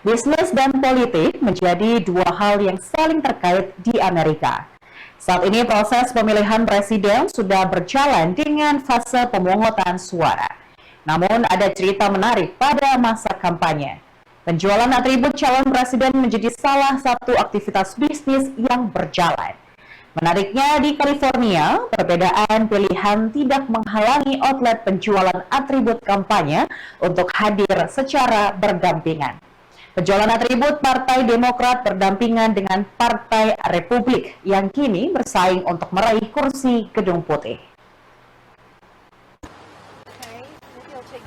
Bisnis dan politik menjadi dua hal yang saling terkait di Amerika. Saat ini proses pemilihan presiden sudah berjalan dengan fase pemungutan suara. Namun ada cerita menarik pada masa kampanye. Penjualan atribut calon presiden menjadi salah satu aktivitas bisnis yang berjalan. Menariknya di California, perbedaan pilihan tidak menghalangi outlet penjualan atribut kampanye untuk hadir secara berdampingan. Penjualan atribut Partai Demokrat berdampingan dengan Partai Republik yang kini bersaing untuk meraih kursi Gedung Putih.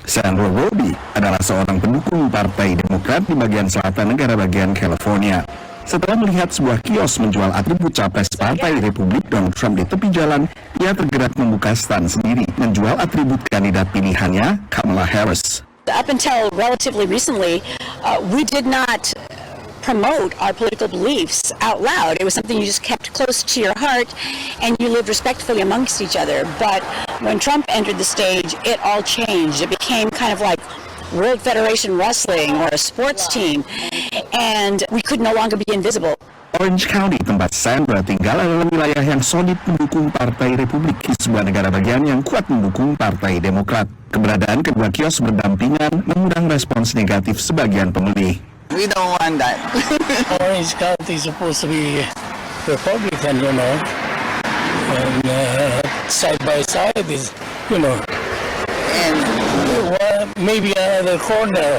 Sandra Roby adalah seorang pendukung Partai Demokrat di bagian selatan negara bagian California. Setelah melihat sebuah kios menjual atribut capres Partai Republik Donald Trump di tepi jalan, ia tergerak membuka stand sendiri menjual atribut kandidat pilihannya, Kamala Harris. Up until relatively recently, we did not promote our political beliefs out loud. It was something you just kept close to your heart and you lived respectfully amongst each other. But when Trump entered the stage, it all changed. It became kind of like World Federation Wrestling or a sports team, and we could no longer be invisible. Orange County, tempat Sandra tinggal, adalah wilayah yang solid mendukung Partai Republik di sebuah negara bagian yang kuat mendukung Partai Demokrat. Keberadaan kedua kios berdampingan mengundang respons negatif sebagian pemilih. We don't want that. Orange County is supposed to be Republican, you know, and side by side is, you know, And maybe another corner,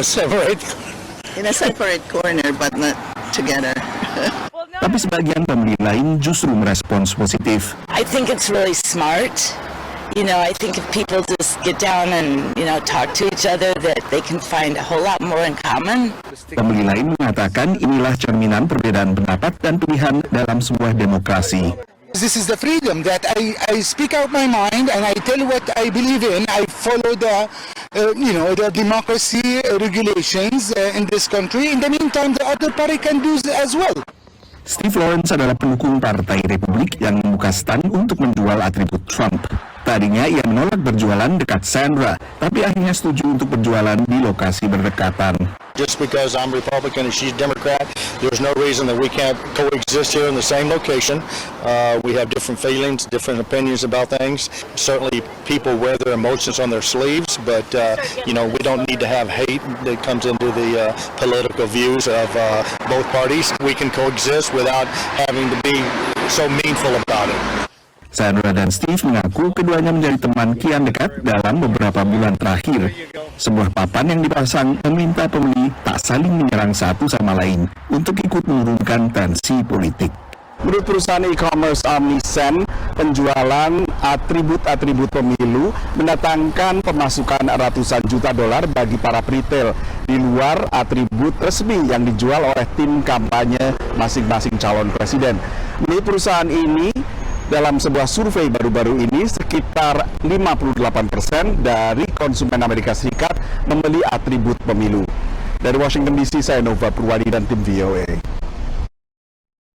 separate. in a separate corner, but not together. Tapi sebagian pemilih lain justru merespons positif. I think it's really smart. You know, I think if people just get down and, you know, talk to each other, that they can find a whole lot more in common. Pemilih lain mengatakan inilah cerminan perbedaan pendapat dan pilihan dalam sebuah demokrasi. This is the freedom that I speak out my mind and I tell what I believe in. I follow the, the democracy regulations in this country. In the meantime, the other party can do as well. Steve Lawrence adalah pendukung Partai Republik yang membuka stand untuk menjual atribut Trump. Tadinya ia menolak berjualan dekat Sandra, tapi akhirnya setuju untuk berjualan di lokasi berdekatan. Just because I'm Republican and she's Democrat, there's no reason that we can't coexist here in the same location. We have different feelings, different opinions about things. Certainly people wear their emotions on their sleeves, but we don't need to have hate that comes into the political views of both parties. We can coexist without having to be so meanful about it. Sandra dan Steve mengaku keduanya menjadi teman kian dekat dalam beberapa bulan terakhir. Sebuah papan yang dipasang meminta pemilih tak saling menyerang satu sama lain untuk ikut menurunkan tensi politik. Menurut perusahaan e-commerce OmniSend, penjualan atribut-atribut pemilu mendatangkan pemasukan ratusan juta dolar bagi para retail di luar atribut resmi yang dijual oleh tim kampanye masing-masing calon presiden. Menurut perusahaan ini, dalam sebuah survei baru-baru ini, sekitar 58% dari konsumen Amerika Serikat membeli atribut pemilu. Dari Washington DC, saya Nova Purwadi dan tim VOA.